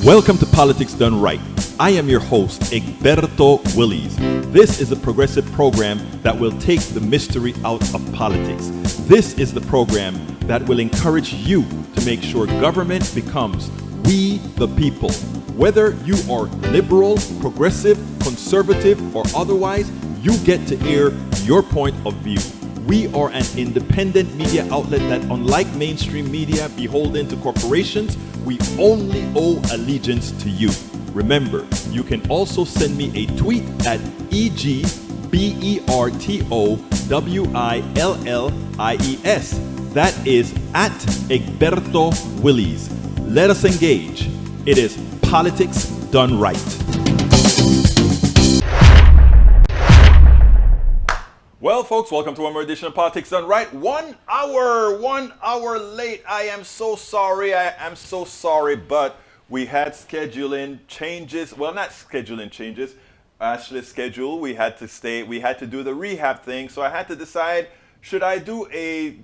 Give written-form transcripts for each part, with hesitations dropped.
Welcome to Politics Done Right. I am your host, Egberto Willies. This is a progressive program that will take the mystery out of politics. This is the program that will encourage you to make sure government becomes we the people. Whether you are liberal, progressive, conservative, or otherwise, you get to air your point of view. We are an independent media outlet that, unlike mainstream media beholden to corporations, we only owe allegiance to you. Remember, you can also send me a tweet at EGBERTOWILLIES. That is at Egberto Willies. Let us engage. It is Politics Done Right. Well, folks, welcome to one more edition of Politics Done Right. 1 hour late. I am so sorry. But we had scheduling changes. Well, not scheduling changes. Actually, schedule. We had to do the rehab thing. So I had to decide, should I do a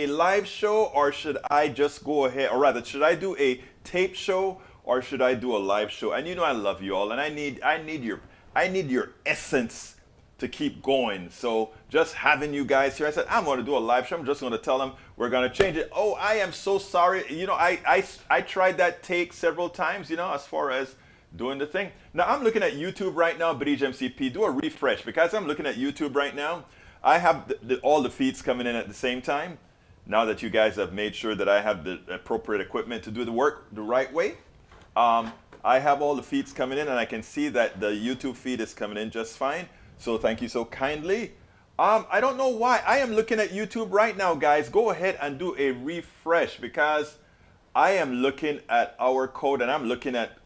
live show or should I just go ahead, or rather, should I do a tape show or should I do a live show? And you know I love you all, and I need your essence to keep going. So just having you guys here, I said, I'm going to do a live show. I'm just going to tell them we're going to change it. Oh, I am so sorry. You know, I tried that take several times, you know, as far as doing the thing. Now, I'm looking at YouTube right now, Bridge MCP. Do a refresh, because I'm looking at YouTube right now. I have all the feeds coming in at the same time. Now that you guys have made sure that I have the appropriate equipment to do the work the right way, I have all the feeds coming in, and I can see that the YouTube feed is coming in just fine. So thank you so kindly. I don't know why. I am looking at YouTube right now, guys. Go ahead and do a refresh, because I am looking at our code and I'm looking at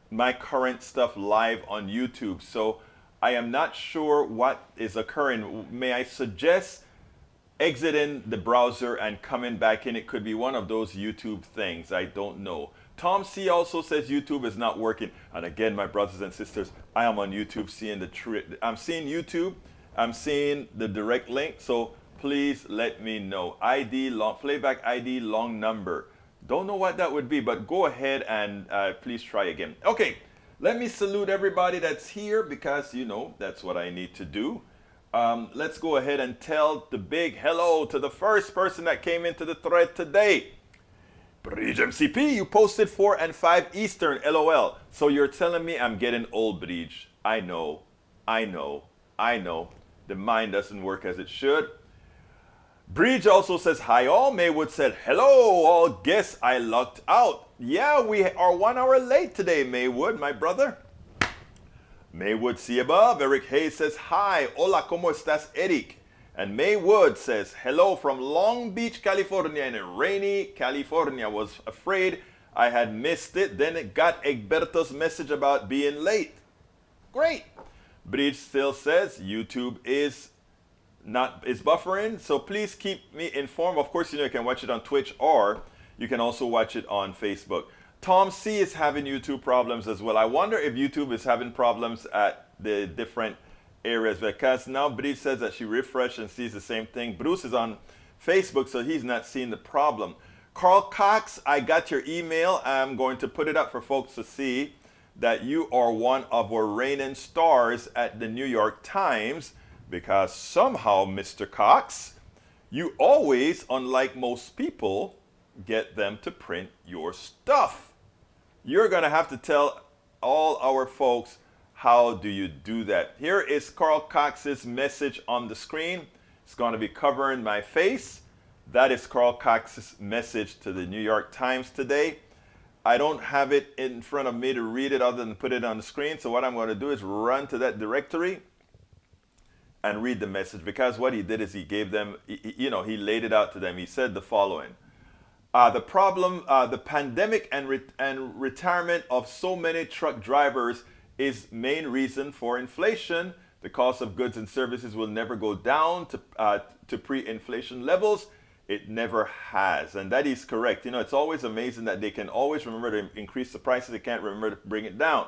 my current stuff live on YouTube. So I am not sure what is occurring. May I suggest exiting the browser and coming back in? It could be one of those YouTube things. I don't know. Tom C also says YouTube is not working. And again, my brothers and sisters, I am on YouTube seeing I'm seeing YouTube. I'm seeing the direct link. So please let me know. Playback ID long number. Don't know what that would be, but go ahead and please try again. Okay, let me salute everybody that's here, because you know that's what I need to do. Let's go ahead and tell the big hello to the first person that came into the thread today. Bridge MCP, you posted 4 and 5 Eastern, LOL. So you're telling me I'm getting old, Bridge. I know. The mind doesn't work as it should. Bridge also says, hi all. Maywood said, hello all guests, I lucked out. Yeah, we are 1 hour late today, Maywood, my brother. Maywood, see above. Eric Hayes says, hi. Hola, ¿cómo estás, Eric? And Maywood says, hello from Long Beach, California, in a rainy California. Was afraid I had missed it. Then it got Egberto's message about being late. Great. Bridge still says YouTube is buffering. So please keep me informed. Of course, you know, you can watch it on Twitch, or you can also watch it on Facebook. Tom C is having YouTube problems as well. I wonder if YouTube is having problems at the different areas, because now Bridge says that she refreshed and sees the same thing. Bruce is on Facebook, so he's not seeing the problem. Carl Cox, I got your email. I'm going to put it up for folks to see that you are one of our reigning stars at the New York Times, because somehow, Mr. Cox, you always, unlike most people, get them to print your stuff. You're going to have to tell all our folks, how do you do that? Here is Carl Cox's message on the screen. It's going to be covering my face. That is Carl Cox's message to the New York Times today. I don't have it in front of me to read it other than put it on the screen. So what I'm going to do is run to that directory and read the message, because what he did is he gave them, he laid it out to them. He said the following. The pandemic and retirement of so many truck drivers is main reason for inflation. The cost of goods and services will never go down to pre-inflation levels. It never has. And that is correct. You know, it's always amazing that they can always remember to increase the prices. They can't remember to bring it down.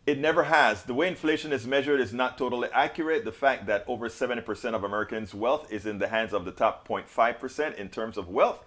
It never has. The way inflation is measured is not totally accurate. The fact that over 70% of Americans' wealth is in the hands of the top 0.5% in terms of wealth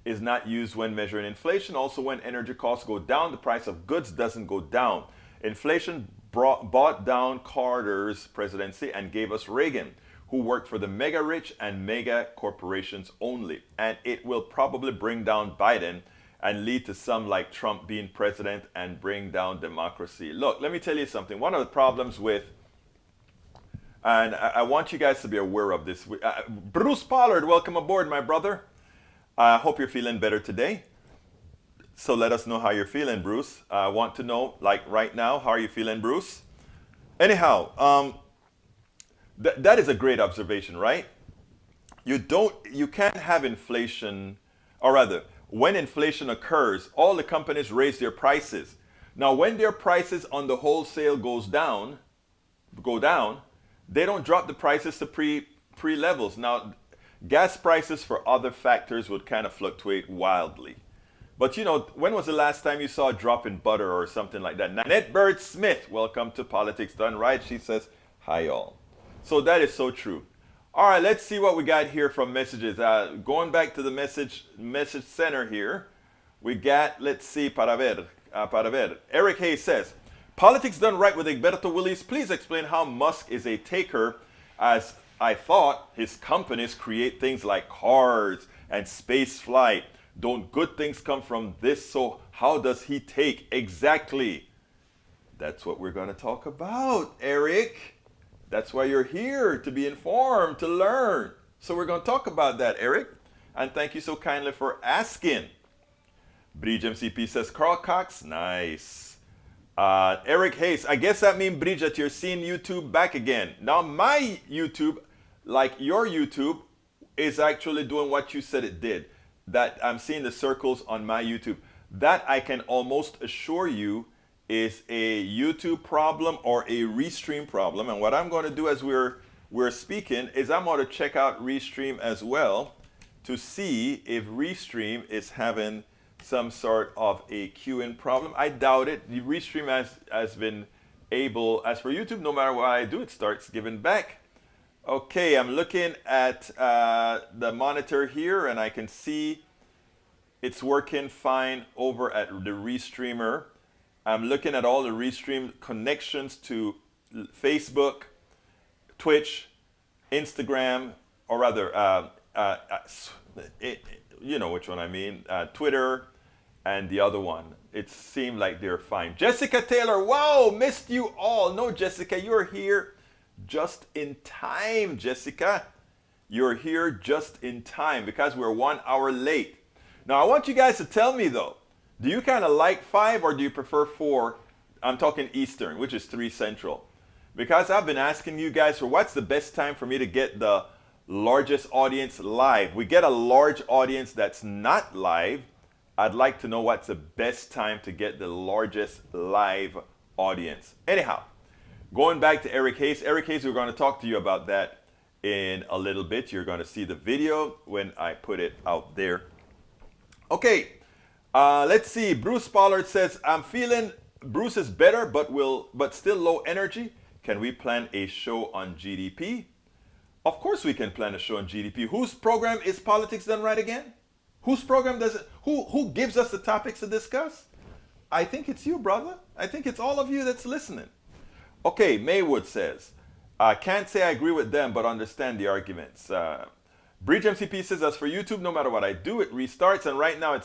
is not used when measuring inflation. Also, when energy costs go down, the price of goods doesn't go down. Inflation bought down Carter's presidency and gave us Reagan, who worked for the mega rich and mega corporations only. And it will probably bring down Biden and lead to some like Trump being president and bring down democracy. Look, let me tell you something. One of the problems with, and I want you guys to be aware of this. Bruce Pollard, welcome aboard, my brother. I hope you're feeling better today. So let us know how you're feeling, Bruce. I want to know, like right now, how are you feeling, Bruce? Anyhow, that is a great observation, right? You can't have inflation, or rather, when inflation occurs, all the companies raise their prices. Now, when their prices on the wholesale go down, they don't drop the prices to pre levels. Now, gas prices for other factors would kind of fluctuate wildly. But you know, when was the last time you saw a drop in butter or something like that? Nanette Bird Smith, welcome to Politics Done Right. She says, hi all. So that is so true. All right, let's see what we got here from messages. Going back to the message center here, we got, let's see, para ver. Eric Hayes says, Politics Done Right with Egberto Willis. Please explain how Musk is a taker, as I thought his companies create things like cars and space flight. Don't good things come from this? So how does he take? Exactly. That's what we're going to talk about, Eric. That's why you're here, to be informed, to learn. So we're going to talk about that, Eric. And thank you so kindly for asking. Bridge MCP says, Carl Cox, nice. Eric Hayes, I guess that means, Bridge, that you're seeing YouTube back again. Now, my YouTube, like your YouTube, is actually doing what you said it did. That I'm seeing the circles on my YouTube. That I can almost assure you is a YouTube problem or a Restream problem. And what I'm going to do as we're speaking is I'm going to check out Restream as well to see if Restream is having some sort of a queuing problem. I doubt it. The Restream has been able, as for YouTube, no matter what I do, it starts giving back. Okay, I'm looking at the monitor here and I can see it's working fine over at the Restreamer. I'm looking at all the Restream connections to Facebook, Twitch, Instagram, or rather, you know which one I mean, Twitter, and the other one. It seemed like they're fine. Jessica Taylor, wow, missed you all. No, Jessica, you're here just in time, Jessica. You're here just in time because we're 1 hour late. Now, I want you guys to tell me, though, do you kind of like 5 or do you prefer 4? I'm talking Eastern, which is 3 Central. Because I've been asking you guys for what's the best time for me to get the largest audience live. We get a large audience that's not live. I'd like to know what's the best time to get the largest live audience. Anyhow, going back to Eric Hayes. Eric Hayes, we're going to talk to you about that in a little bit. You're going to see the video when I put it out there. Okay. Let's see. Bruce Pollard says, I'm feeling Bruce is better, but still low energy. Can we plan a show on GDP? Of course we can plan a show on GDP. Whose program is Politics Done Right again? Whose program does it? Who gives us the topics to discuss? I think it's you, brother. I think it's all of you that's listening. Okay, Maywood says, I can't say I agree with them, but understand the arguments. Bridge MCP says, as for YouTube, no matter what I do, it restarts. And right now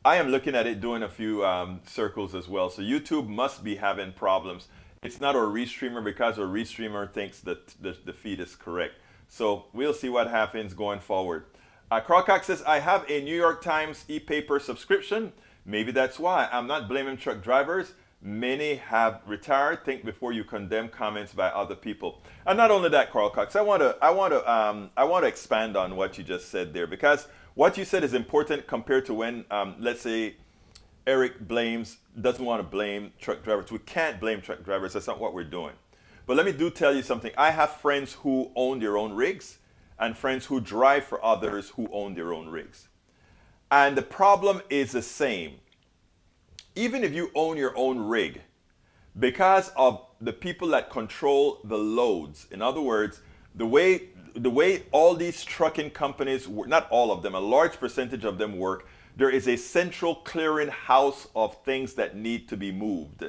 I am looking at it doing a few circles as well. So YouTube must be having problems. It's not our Restreamer because our Restreamer thinks that the feed is correct. So we'll see what happens going forward. Crocock says, I have a New York Times e-paper subscription. Maybe that's why. I'm not blaming truck drivers. Many have retired. Think before you condemn comments by other people. And not only that, Carl Cox, I want to expand on what you just said there, because what you said is important compared to when, let's say, Eric doesn't want to blame truck drivers. We can't blame truck drivers. That's not what we're doing. But let me tell you something. I have friends who own their own rigs and friends who drive for others who own their own rigs. And the problem is the same. Even if you own your own rig, because of the people that control the loads, in other words, the way all these trucking companies, not all of them, a large percentage of them work, there is a central clearing house of things that need to be moved.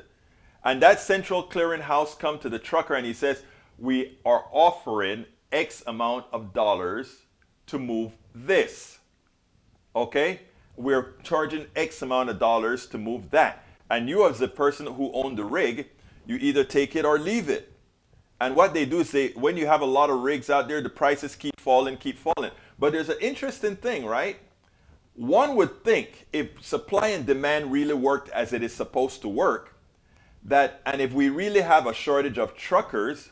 And that central clearing house comes to the trucker and he says, we are offering X amount of dollars to move this. Okay? We're charging X amount of dollars to move that. And you, as the person who owned the rig, you either take it or leave it. And what they do is when you have a lot of rigs out there, the prices keep falling. But there's an interesting thing, right? One would think if supply and demand really worked as it is supposed to work, and if we really have a shortage of truckers,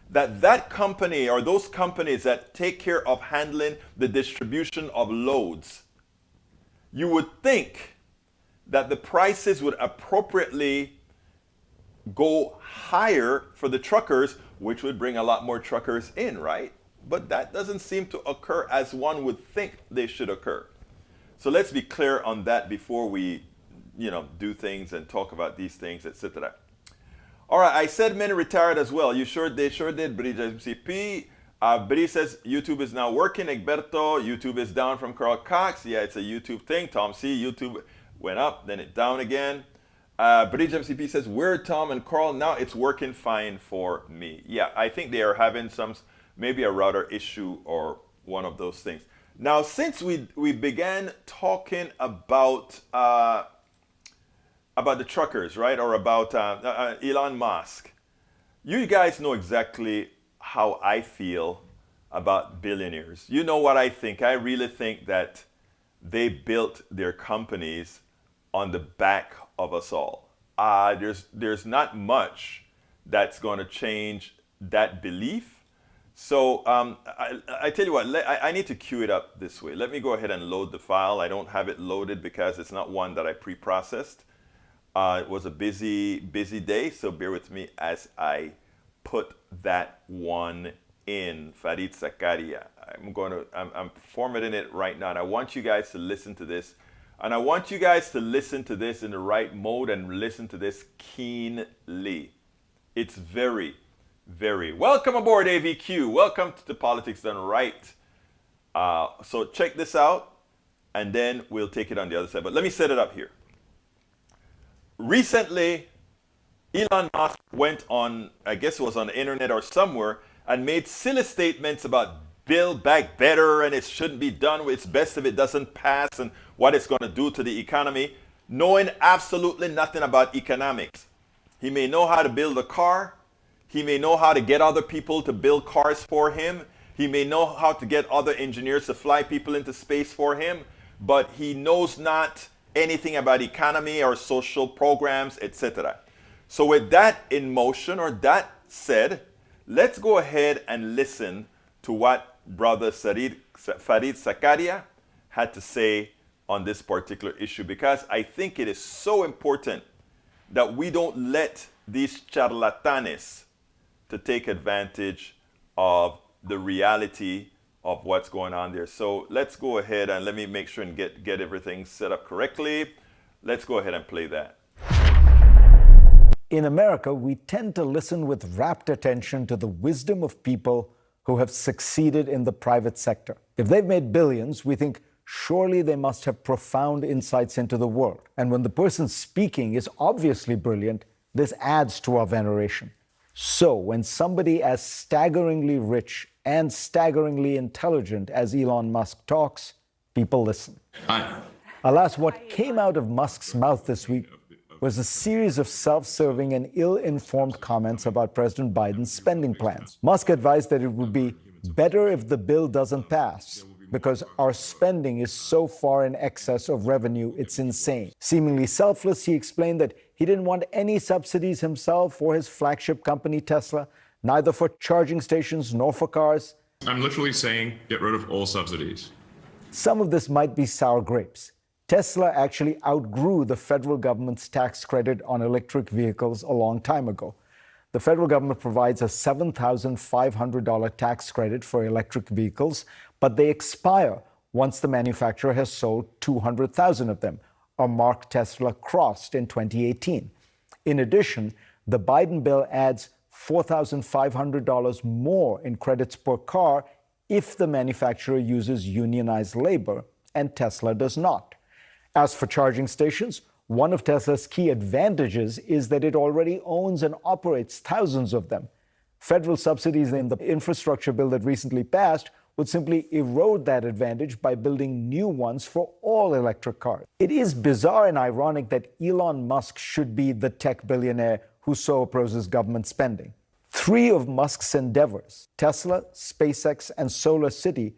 that company or those companies that take care of handling the distribution of loads, you would think that the prices would appropriately go higher for the truckers, which would bring a lot more truckers in, right? But that doesn't seem to occur as one would think they should occur. So let's be clear on that before we, do things and talk about these things, etc. All right, I said men retired as well. They sure did, Bridge MCP. Bri says YouTube is now working. Egberto, YouTube is down from Carl Cox. Yeah, it's a YouTube thing. Tom C, YouTube went up, then it down again. Bridge MCP says, weird Tom and Carl, now it's working fine for me. Yeah, I think they are having maybe a router issue or one of those things. Now, since we began talking about the truckers, right, or about Elon Musk, you guys know exactly how I feel about billionaires. You know what I think. I really think that they built their companies on the back of us all. There's not much that's going to change that belief. So I tell you what, I need to queue it up this way. Let me go ahead and load the file. I don't have it loaded because it's not one that I pre-processed. It was a busy day, so bear with me as I put that one in. Farid Zakaria. I'm formatting it right now, and I want you guys to listen to this. And I want you guys to listen to this in the right mode and listen to this keenly. It's very, very... Welcome aboard, AVQ. Welcome to Politics Done Right. So check this out, and then we'll take it on the other side. But let me set it up here. Recently, Elon Musk went on, I guess it was on the internet or somewhere, and made silly statements about Build Back Better and it shouldn't be done. It's best if it doesn't pass and what it's going to do to the economy, knowing absolutely nothing about economics. He may know how to build a car. He may know how to get other people to build cars for him. He may know how to get other engineers to fly people into space for him, but he knows not anything about economy or social programs, etc. So with that in motion, or that said, let's go ahead and listen to what Brother Farid Zakaria had to say on this particular issue, because I think it is so important that we don't let these charlatanes to take advantage of the reality of what's going on there. So let's go ahead and let me make sure and get everything set up correctly. Let's go ahead and play that. In America, we tend to listen with rapt attention to the wisdom of people who have succeeded in the private sector. If they've made billions, we think surely they must have profound insights into the world. And when the person speaking is obviously brilliant, this adds to our veneration. So when somebody as staggeringly rich and staggeringly intelligent as Elon Musk talks, people listen. Hi. Alas, what came out of Musk's mouth this week was a series of self-serving and ill-informed comments about President Biden's spending plans. Musk advised that it would be better if the bill doesn't pass, because our spending is so far in excess of revenue, it's insane. Seemingly selfless, he explained that he didn't want any subsidies himself or his flagship company, Tesla, neither for charging stations nor for cars. I'm literally saying get rid of all subsidies. Some of this might be sour grapes. Tesla actually outgrew the federal government's tax credit on electric vehicles a long time ago. The federal government provides a $7,500 tax credit for electric vehicles, but they expire once the manufacturer has sold 200,000 of them, a mark Tesla crossed in 2018. In addition, the Biden bill adds $4,500 more in credits per car if the manufacturer uses unionized labor, and Tesla does not. As for charging stations, one of Tesla's key advantages is that it already owns and operates thousands of them. Federal subsidies in the infrastructure bill that recently passed would simply erode that advantage by building new ones for all electric cars. It is bizarre and ironic that Elon Musk should be the tech billionaire who so opposes government spending. Three of Musk's endeavors, Tesla, SpaceX, and Solar City,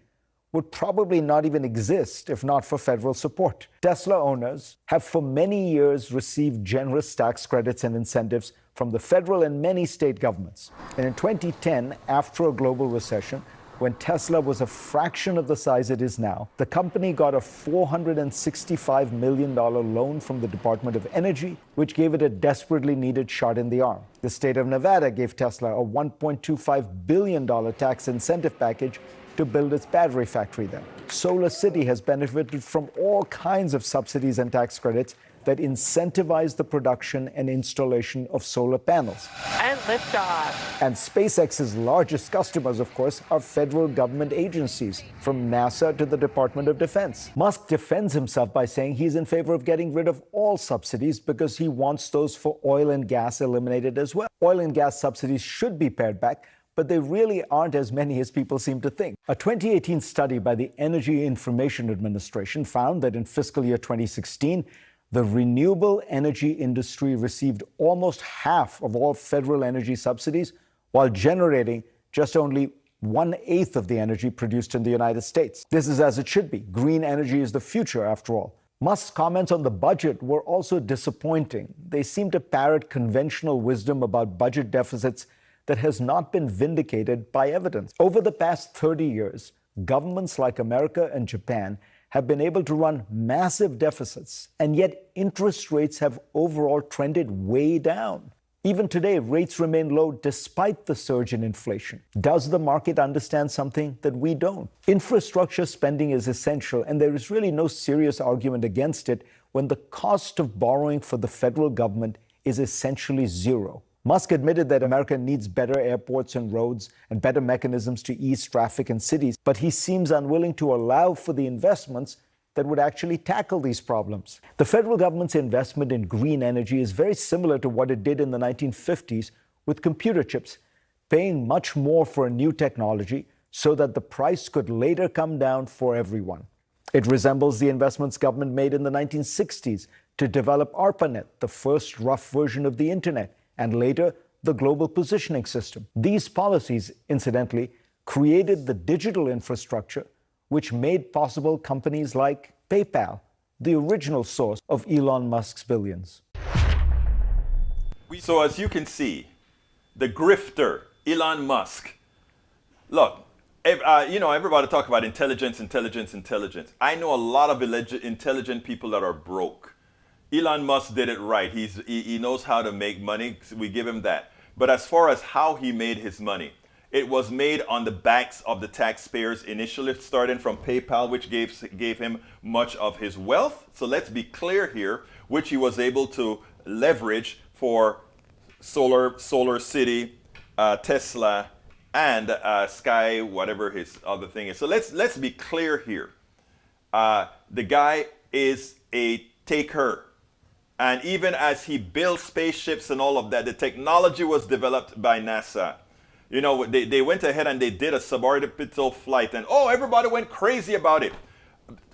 would probably not even exist if not for federal support. Tesla owners have for many years received generous tax credits and incentives from the federal and many state governments. And in 2010, after a global recession, when Tesla was a fraction of the size it is now, the company got a $465 million loan from the Department of Energy, which gave it a desperately needed shot in the arm. The state of Nevada gave Tesla a $1.25 billion tax incentive package to build its battery factory there. Solar City has benefited from all kinds of subsidies and tax credits that incentivize the production and installation of solar panels. And liftoff. And SpaceX's largest customers, of course, are federal government agencies, from NASA to the Department of Defense. Musk defends himself by saying he's in favor of getting rid of all subsidies because he wants those for oil and gas eliminated as well. Oil and gas subsidies should be pared back, but they really aren't as many as people seem to think. A 2018 study by the Energy Information Administration found that in fiscal year 2016, the renewable energy industry received almost half of all federal energy subsidies, while generating just only 1/8 of the energy produced in the United States. This is as it should be. Green energy is the future, after all. Musk's comments on the budget were also disappointing. They seem to parrot conventional wisdom about budget deficits that has not been vindicated by evidence. Over the past 30 years, governments like America and Japan have been able to run massive deficits, and yet interest rates have overall trended way down. Even today, rates remain low despite the surge in inflation. Does the market understand something that we don't? Infrastructure spending is essential, and there is really no serious argument against it when the cost of borrowing for the federal government is essentially zero. Musk admitted that America needs better airports and roads and better mechanisms to ease traffic in cities, but he seems unwilling to allow for the investments that would actually tackle these problems. The federal government's investment in green energy is very similar to what it did in the 1950s with computer chips, paying much more for a new technology so that the price could later come down for everyone. It resembles the investments government made in the 1960s to develop ARPANET, the first rough version of the internet, and later the global positioning system. These policies, incidentally, created the digital infrastructure which made possible companies like PayPal, the original source of Elon Musk's billions. So as you can see, the grifter, Elon Musk. Look, everybody talk about intelligence. I know a lot of intelligent people that are broke. Elon Musk did it right. He knows how to make money. We give him that. But as far as how he made his money, it was made on the backs of the taxpayers initially, starting from PayPal, which gave him much of his wealth. So let's be clear here, which he was able to leverage for Solar City, Tesla, and Sky, whatever his other thing is. So let's be clear here. The guy is a taker. And even as he built spaceships and all of that, the technology was developed by NASA. You know, they went ahead and they did a suborbital flight, and everybody went crazy about it.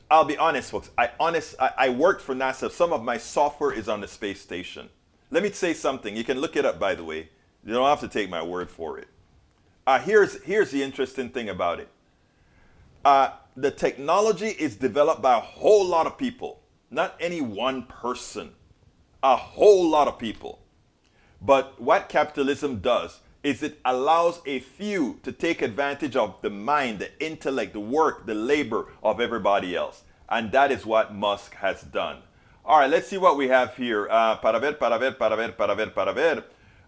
I'll be honest, folks. I worked for NASA. Some of my software is on the space station. Let me say something. You can look it up, by the way. You don't have to take my word for it. Here's the interesting thing about it. The technology is developed by a whole lot of people, not any one person. A whole lot of people. But what capitalism does is it allows a few to take advantage of the mind, the intellect, the work, the labor of everybody else. And that is what Musk has done. All right, let's see what we have here. Para ver.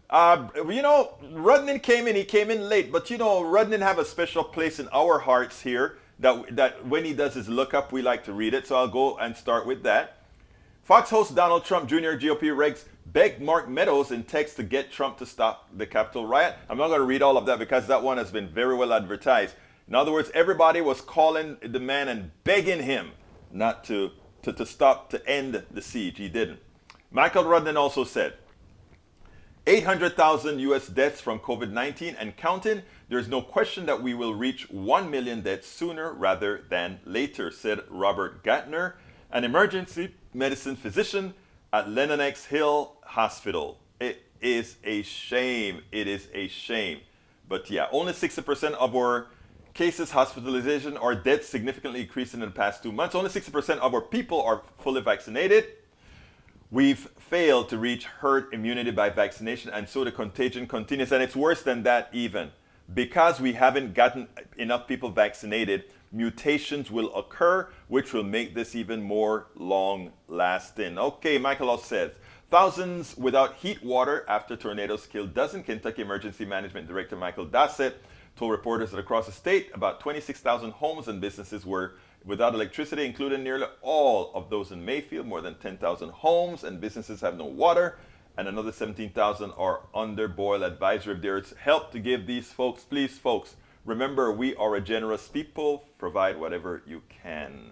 Rudnin came in. He came in late. But, Rudnin have a special place in our hearts here that when he does his lookup, we like to read it. So I'll go and start with that. Fox host Donald Trump Jr. GOP regs begged Mark Meadows in text to get Trump to stop the Capitol riot. I'm not going to read all of that because that one has been very well advertised. In other words, everybody was calling the man and begging him not to stop, to end the siege. He didn't. Michael Rudden also said, 800,000 U.S. deaths from COVID-19 and counting. There's no question that we will reach 1 million deaths sooner rather than later, said Robert Gattner, an emergency medicine physician at Lenox Hill Hospital. It is a shame. It is a shame. But yeah, only 60% of our cases, hospitalization, or deaths significantly increased in the past 2 months. Only 60% of our people are fully vaccinated. We've failed to reach herd immunity by vaccination, and so the contagion continues. And it's worse than that even. Because we haven't gotten enough people vaccinated, mutations will occur, which will make this even more long-lasting. Okay, Michael also says, thousands without heat water after tornadoes killed dozen. Kentucky Emergency Management Director Michael Dossett told reporters that across the state, about 26,000 homes and businesses were without electricity, including nearly all of those in Mayfield. More than 10,000 homes and businesses have no water, and another 17,000 are under boil advisory. If there's help to give these folks, please, folks, remember we are a generous people. Provide whatever you can.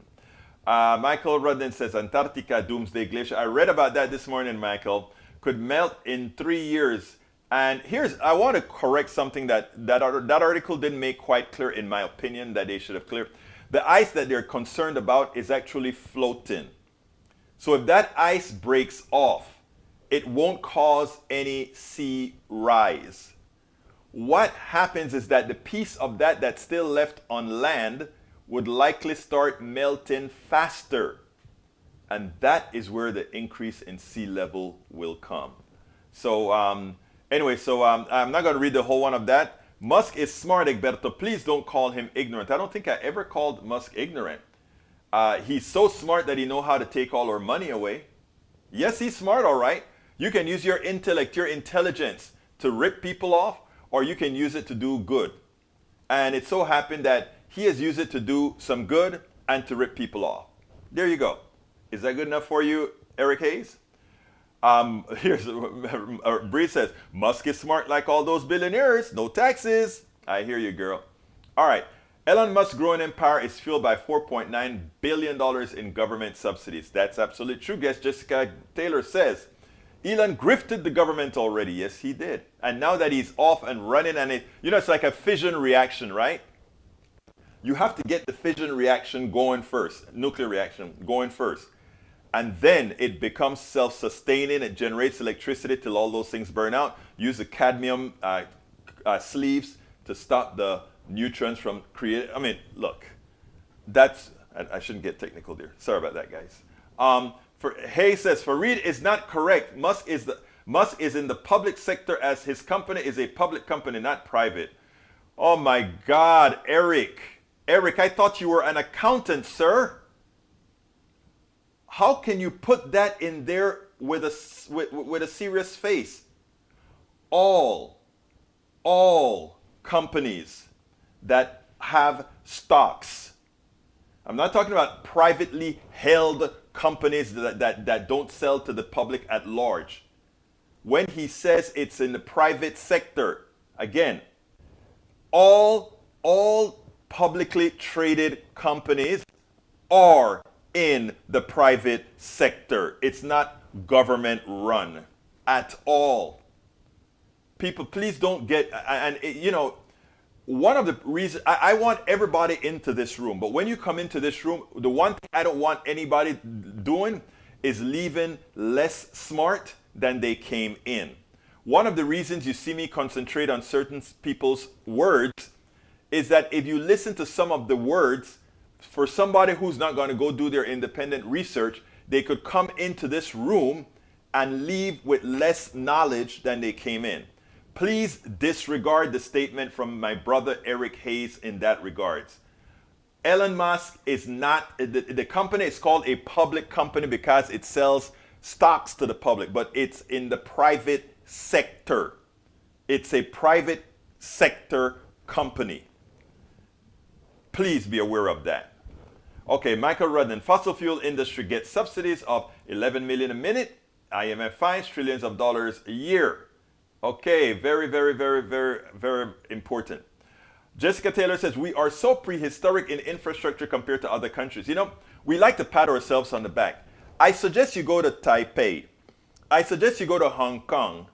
Michael Rudden says, Antarctica Doomsday Glacier. I read about that this morning, Michael. Could melt in 3 years. And I want to correct something that article didn't make quite clear, in my opinion, that they should have cleared. The ice that they're concerned about is actually floating. So if that ice breaks off, it won't cause any sea rise. What happens is that the piece of that that's still left on land would likely start melting faster. And that is where the increase in sea level will come. So anyway, I'm not going to read the whole one of that. Musk is smart, Egberto. Please don't call him ignorant. I don't think I ever called Musk ignorant. He's so smart that he knows how to take all our money away. Yes, he's smart, all right. You can use your intellect, your intelligence to rip people off, or you can use it to do good. And it so happened that he has used it to do some good and to rip people off. There you go. Is that good enough for you, Eric Hayes? Here's Bree says, Musk is smart like all those billionaires. No taxes. I hear you, girl. All right. Elon Musk's growing empire is fueled by $4.9 billion in government subsidies. That's absolutely true. Guest Jessica Taylor says, Elon grifted the government already. Yes, he did. And now that he's off and running, and it's like a fission reaction, right? You have to get the fission reaction going first, nuclear reaction going first. And then it becomes self-sustaining. It generates electricity till all those things burn out. Use the cadmium sleeves to stop the neutrons from creating. I mean, look, I shouldn't get technical there. Sorry about that, guys. Hayes says, Fareed is not correct. Musk is in the public sector, as his company is a public company, not private. Oh my God, Eric. Eric, I thought you were an accountant, sir. How can you put that in there with a serious face? All companies that have stocks. I'm not talking about privately held companies that don't sell to the public at large. When he says it's in the private sector, again, all publicly traded companies are in the private sector. It's not government run at all. People, please don't get, one of the reasons, I want everybody into this room, but when you come into this room, the one thing I don't want anybody doing is leaving less smart than they came in. One of the reasons you see me concentrate on certain people's words is that if you listen to some of the words, for somebody who's not going to go do their independent research, they could come into this room and leave with less knowledge than they came in. Please disregard the statement from my brother Eric Hayes in that regards. Elon Musk is not, the company is called a public company because it sells stocks to the public, but it's in the private sector. It's a private sector company. Please be aware of that. Okay, Michael Rudden, fossil fuel industry gets subsidies of 11 million a minute. IMF finds trillions of dollars a year. Okay, very, very, very, very, very important. Jessica Taylor says, we are so prehistoric in infrastructure compared to other countries. You know, we like to pat ourselves on the back. I suggest you go to Taipei. I suggest you go to Hong Kong.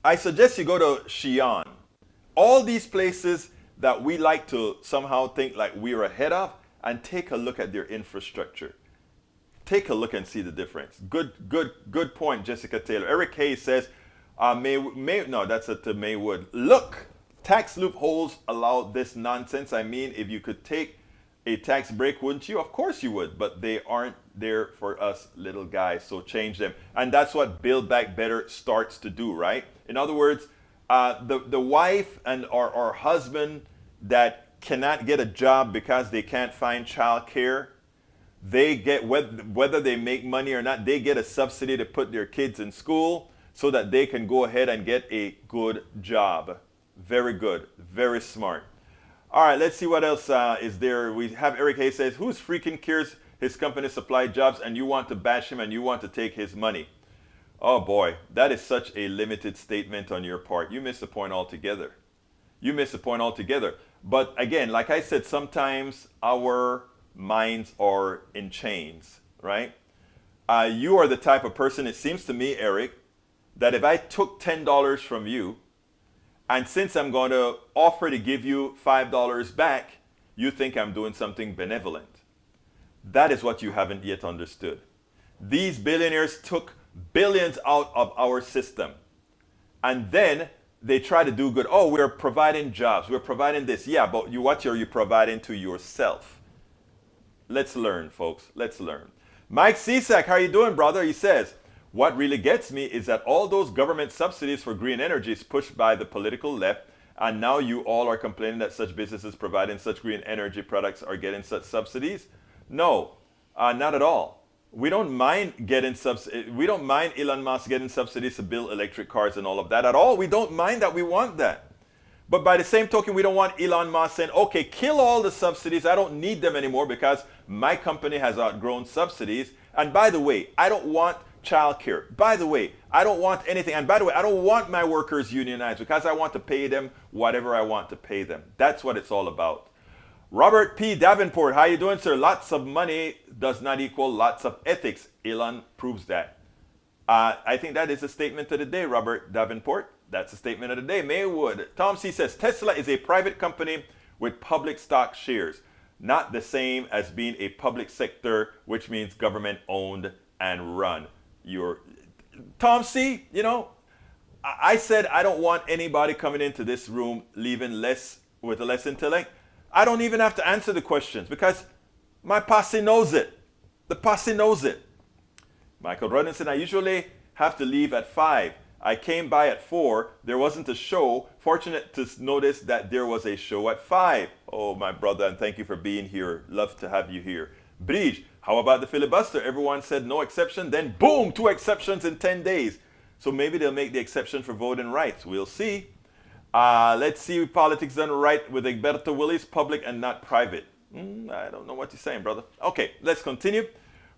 I suggest you go to Xi'an. All these places that we like to somehow think like we're ahead of, and take a look at their infrastructure. Take a look and see the difference. Good point, Jessica Taylor. Eric Hayes says, no, that's to Maywood. Look, tax loopholes allow this nonsense. I mean, if you could take a tax break, wouldn't you? Of course you would, but they aren't there for us little guys, so change them. And that's what Build Back Better starts to do, right? In other words, the wife and or husband that cannot get a job because they can't find childcare, they get, whether they make money or not, they get a subsidy to put their kids in school so that they can go ahead and get a good job. Very good, very smart. All right, let's see what else is there. We have Eric Hayes says, who's freaking cares his company supply jobs and you want to bash him and you want to take his money? Oh boy, that is such a limited statement on your part. You missed the point altogether. You missed the point altogether. But again, like I said, sometimes our minds are in chains, right? You are the type of person, it seems to me, Eric, that if I took $10 from you, and since I'm going to offer to give you $5 back, you think I'm doing something benevolent. That is what you haven't yet understood. These billionaires took billions out of our system. And then they try to do good. Oh, we're providing jobs. We're providing this. Yeah, but what are you providing to yourself? Let's learn, folks. Let's learn. Mike Cisak, how are you doing, brother? He says, what really gets me is that all those government subsidies for green energy is pushed by the political left, and now you all are complaining that such businesses providing such green energy products are getting such subsidies? No, not at all. We don't mind getting we don't mind Elon Musk getting subsidies to build electric cars and all of that at all. We don't mind that. We want that. But by the same token, we don't want Elon Musk saying, okay, kill all the subsidies. I don't need them anymore because my company has outgrown subsidies. And by the way, I don't want childcare. By the way, I don't want anything. And by the way, I don't want my workers unionized because I want to pay them whatever I want to pay them. That's what it's all about. Robert P. Davenport, how you doing, sir? Lots of money does not equal lots of ethics. Elon proves that. I think that is a statement of the day, Robert Davenport. That's a statement of the day. Maywood. Tom C. says, Tesla is a private company with public stock shares. Not the same as being a public sector, which means government owned and run. Tom C., you know, I said I don't want anybody coming into this room leaving with less intellect. I don't even have to answer the questions because my posse knows it. The posse knows it. Michael Rudden said, I usually have to leave at 5. I came by at 4. There wasn't a show. Fortunate to notice that there was a show at 5. Oh, my brother, and thank you for being here. Love to have you here. Bridge, how about the filibuster? Everyone said no exception. Then boom, 2 exceptions in 10 days. So maybe they'll make the exception for voting rights. We'll see. Let's see politics done right with Egberto Willis, public and not private. I don't know what you're saying, brother. Okay, let's continue.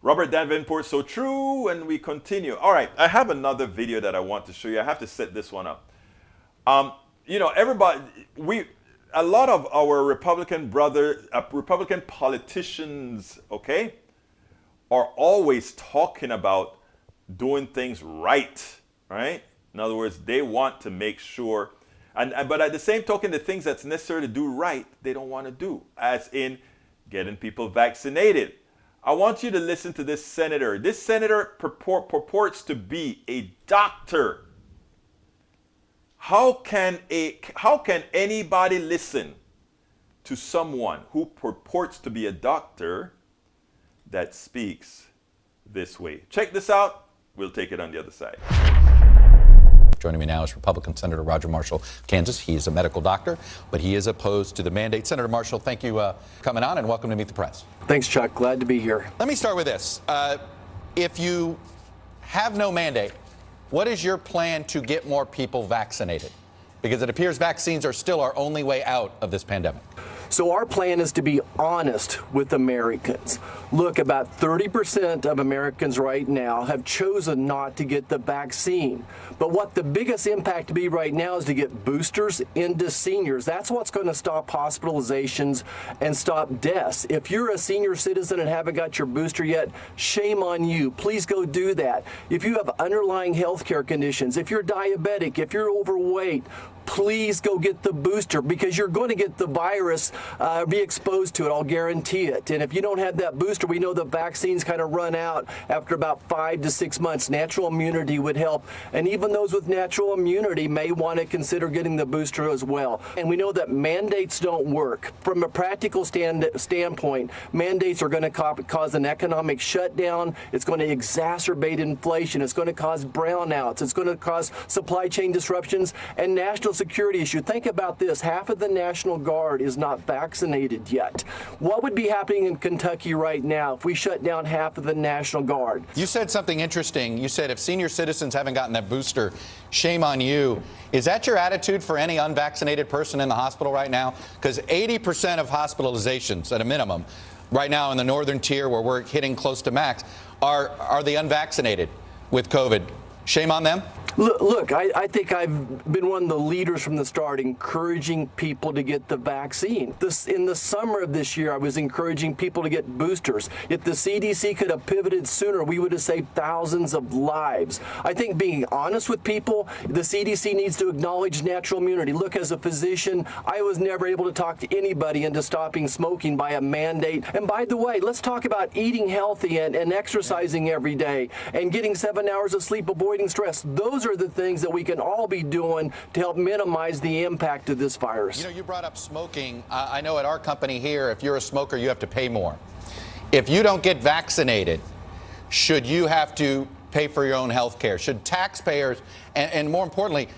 Robert Davenport, so true, and we continue. All right, I have another video that I want to show you. I have to set this one up. You know, a lot of our Republican Republican politicians, okay, are always talking about doing things right, right? In other words, they want to make sure. But at the same token, the things that's necessary to do right, they don't want to do, as in getting people vaccinated. I want you to listen to this senator. This senator purports to be a doctor. How can anybody listen to someone who purports to be a doctor that speaks this way? Check this out. We'll take it on the other side. Joining me now is Republican Senator Roger Marshall of Kansas. He's a medical doctor, but he is opposed to the mandate. Senator Marshall, thank you for coming on and welcome to Meet the Press. Thanks, Chuck. Glad to be here. Let me start with this. If you have no mandate, what is your plan to get more people vaccinated? Because it appears vaccines are still our only way out of this pandemic. So our plan is to be honest with Americans. Look, about 30% of Americans right now have chosen not to get the vaccine. But what the biggest impact to be right now is to get boosters into seniors. That's what's going to stop hospitalizations and stop deaths. If you're a senior citizen and haven't got your booster yet, shame on you. Please go do that. If you have underlying health care conditions, if you're diabetic, if you're overweight, please go get the booster, because you're going to get the virus, be exposed to it, I'll guarantee it. And if you don't have that booster, we know the vaccines kind of run out after about 5 to 6 months. Natural immunity would help. And even those with natural immunity may want to consider getting the booster as well. And we know that mandates don't work. From a practical standpoint, mandates are going to cause an economic shutdown. It's going to exacerbate inflation. It's going to cause brownouts. It's going to cause supply chain disruptions and national security issue. Think about this. Half of the National Guard is not vaccinated yet. What would be happening in Kentucky right now if we shut down half of the National Guard? You said something interesting. You said if senior citizens haven't gotten that booster, shame on you. Is that your attitude for any unvaccinated person in the hospital right now? Because 80% of hospitalizations, at a minimum, right now in the northern tier where we're hitting close to max, are the unvaccinated with COVID. Shame on them? Look, I think I've been one of the leaders from the start encouraging people to get the vaccine. In the summer of this year, I was encouraging people to get boosters. If the CDC could have pivoted sooner, we would have saved thousands of lives. I think being honest with people, the CDC needs to acknowledge natural immunity. Look, as a physician, I was never able to talk to anybody into stopping smoking by a mandate. And by the way, let's talk about eating healthy and exercising every day and getting 7 hours of sleep, avoiding stress. Those are the things that we can all be doing to help minimize the impact of this virus. You know, you brought up smoking. I know at our company here, if you're a smoker, you have to pay more. If you don't get vaccinated, should you have to pay for your own health care? Should taxpayers, and more importantly,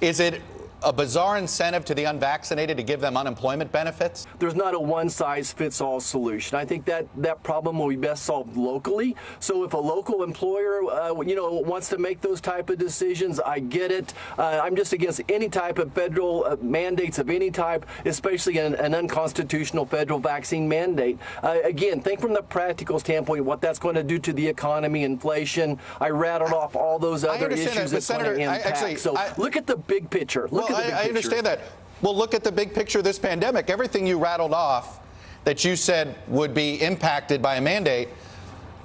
is it a bizarre incentive to the unvaccinated to give them unemployment benefits? There's not a one-size-fits-all solution. I think that problem will be best solved locally. So if a local employer, wants to make those type of decisions, I get it. I'm just against any type of federal mandates of any type, especially an unconstitutional federal vaccine mandate. Again, think from the practical standpoint what that's going to do to the economy, inflation. I rattled off all those other issues that's going to impact. Look at the big picture. I understand that. Well, look at the big picture of this pandemic. Everything you rattled off that you said would be impacted by a mandate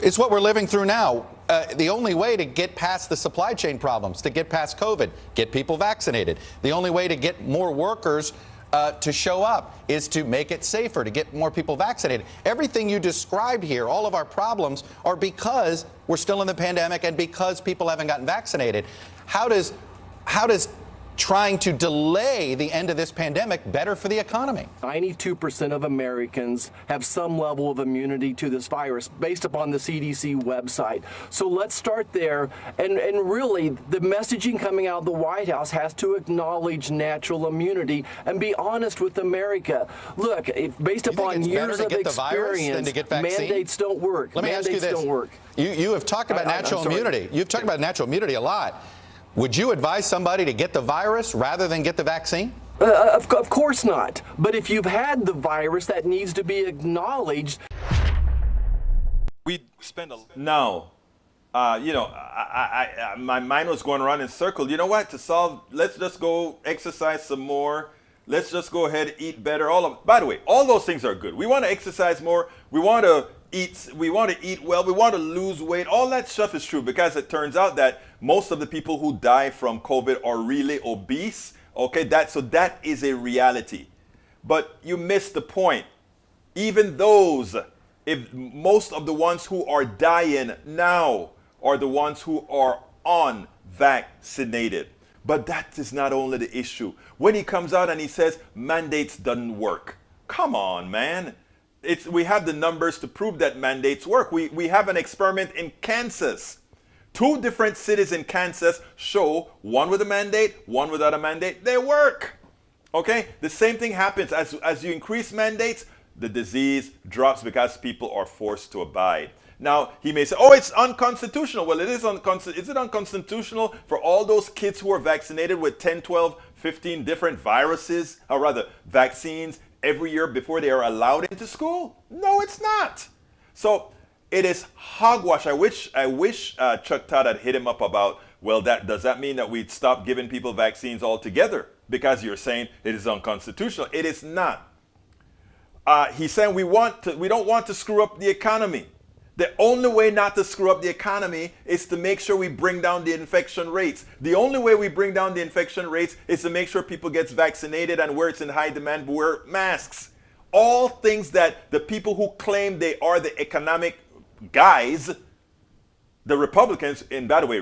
is what we're living through now. The only way to get past the supply chain problems, to get past COVID, get people vaccinated. The only way to get more workers to show up is to make it safer, to get more people vaccinated. Everything you described here, all of our problems, are because we're still in the pandemic and because people haven't gotten vaccinated. How does trying to delay the end of this pandemic better for the economy? 92% of Americans have some level of immunity to this virus based upon the CDC website. So let's start there. And really, the messaging coming out of the White House has to acknowledge natural immunity and be honest with America. Look, based upon years of experience, mandates don't work. Let me ask you this. Don't work. You have talked about natural immunity. You've talked about natural immunity a lot. Would you advise somebody to get the virus rather than get the vaccine? Of course not. But if you've had the virus, that needs to be acknowledged. We spend a now. My mind was going around in circles. You know what? To solve, let's just go exercise some more. Let's just go ahead and eat better. By the way, all those things are good. We want to exercise more. We want to eat well. We want to lose weight. All that stuff is true, because it turns out that most of the people who die from COVID are really obese. Okay, that is a reality. But you missed the point. Even if most of the ones who are dying now are the ones who are unvaccinated. But that is not only the issue. When he comes out and he says mandates doesn't work. Come on, man. We have the numbers to prove that mandates work. We have an experiment in Kansas. 2 different cities in Kansas show, one with a mandate, one without a mandate. They work. Okay? The same thing happens as you increase mandates, the disease drops because people are forced to abide. Now, he may say, oh, it's unconstitutional. Well, it is unconstitutional. Is it unconstitutional for all those kids who are vaccinated with 10, 12, 15 different viruses, or rather vaccines, every year before they are allowed into school? No, it's not. So it is hogwash. I wish Chuck Todd had hit him up about, well, does that mean that we'd stop giving people vaccines altogether? Because you're saying it is unconstitutional. It is not. He's saying we don't want to screw up the economy. The only way not to screw up the economy is to make sure we bring down the infection rates. The only way we bring down the infection rates is to make sure people get vaccinated, and where it's in high demand, wear masks. All things that the people who claim they are the economic guys, the Republicans, and by the way,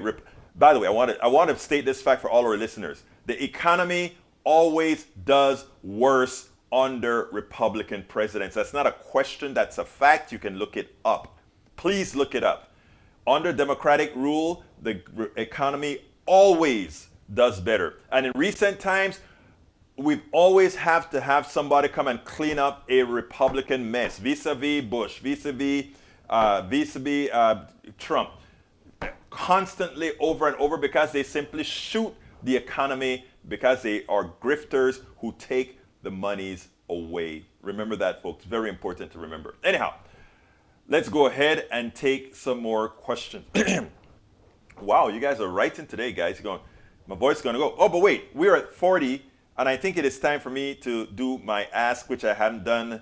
I want to state this fact for all our listeners. The economy always does worse under Republican presidents. That's not a question, that's a fact. You can look it up. Please look it up. Under Democratic rule, the economy always does better. And in recent times, we've always have to have somebody come and clean up a Republican mess, vis-a-vis Bush, vis-a-vis Trump, constantly over and over, because they simply shoot the economy, because they are grifters who take the monies away. Remember that, folks. Very important to remember. Anyhow, let's go ahead and take some more questions. Wow, you guys are writing today, guys. You're going, my voice is going to go. Oh, but wait, we're at 40, and I think it is time for me to do my ask, which I haven't done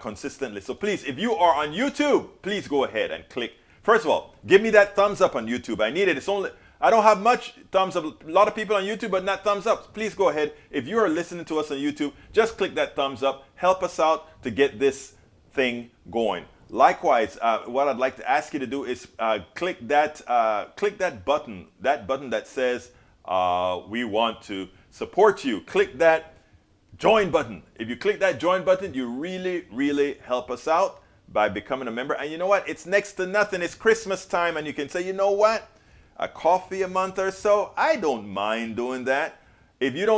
consistently. So please, if you are on YouTube, please go ahead and click. First of all, give me that thumbs up on YouTube. I need it. I don't have much thumbs up. A lot of people on YouTube, but not thumbs up. Please go ahead. If you are listening to us on YouTube, just click that thumbs up. Help us out to get this thing going. Likewise, what I'd like to ask you to do is click that button that says we want to support you. Click that join button. If you click that join button, you really, really help us out by becoming a member. And you know what? It's next to nothing. It's Christmas time, and you can say, you know what? A coffee a month or so, I don't mind doing that. If you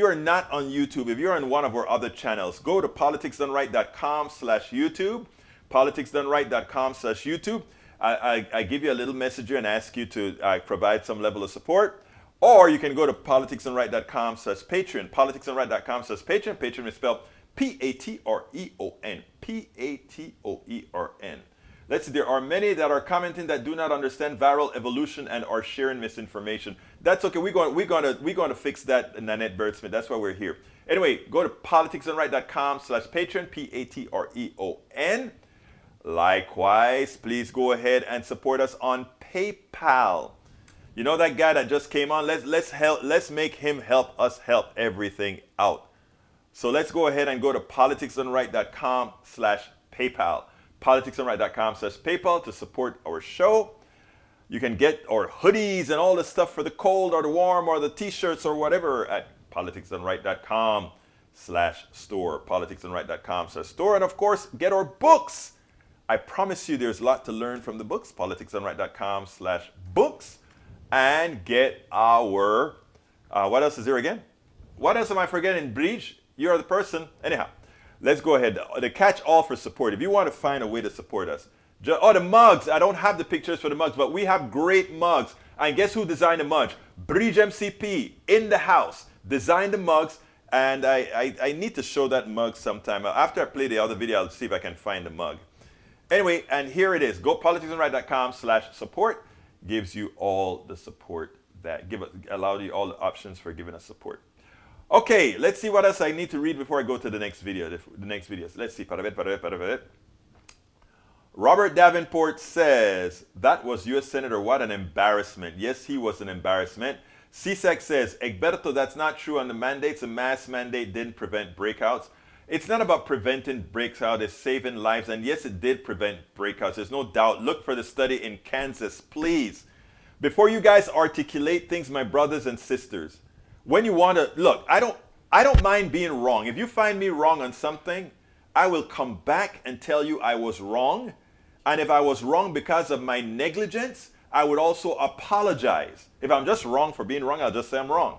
are not on YouTube, if you're on one of our other channels, go to politicsdoneright.com/YouTube. politicsdoneright.com/YouTube. I give you a little message here and ask you to provide some level of support. Or you can go to politicsdoneright.com/Patreon. politicsdoneright.com/Patreon. Patreon is spelled Patreon. Patreon. Let's see, there are many that are commenting that do not understand viral evolution and are sharing misinformation. That's okay. We're going to fix that, Nanette Birdsmith. That's why we're here. Anyway, go to politicsdoneright.com/Patreon. Patreon. Likewise, please go ahead and support us on PayPal. You know that guy that just came on? Let's make him help us help everything out. So let's go ahead and go to politicsdoneright.com/PayPal. politicsdoneright.com/PayPal to support our show. You can get our hoodies and all the stuff for the cold or the warm or the t-shirts or whatever at politicsdoneright.com/store. politicsdoneright.com/store. And of course, get our books. I promise you there's a lot to learn from the books. politicsdoneright.com/books. And get our, what else is there again? What else am I forgetting? Breach, you are the person. Anyhow, let's go ahead. The catch all for support. If you want to find a way to support us. The mugs. I don't have the pictures for the mugs, but we have great mugs. And guess who designed the mugs? Bridge MCP in the house. Designed the mugs. And I need to show that mug sometime. After I play the other video, I'll see if I can find the mug. Anyway, and here it is. Go politicsdoneright.com/support. Gives you all the support that allow you all the options for giving us support. Okay, let's see what else I need to read before I go to the next video. Let's see. Robert Davenport says, that was U.S. Senator, what an embarrassment. Yes, he was an embarrassment. CSEC says, Egberto, that's not true on the mandates. A mass mandate didn't prevent breakouts. It's not about preventing breakouts, it's saving lives. And yes, it did prevent breakouts. There's no doubt. Look for the study in Kansas, please. Before you guys articulate things, my brothers and sisters, when you want to, look, I don't mind being wrong. If you find me wrong on something, I will come back and tell you I was wrong. And if I was wrong because of my negligence, I would also apologize. If I'm just wrong for being wrong, I'll just say I'm wrong.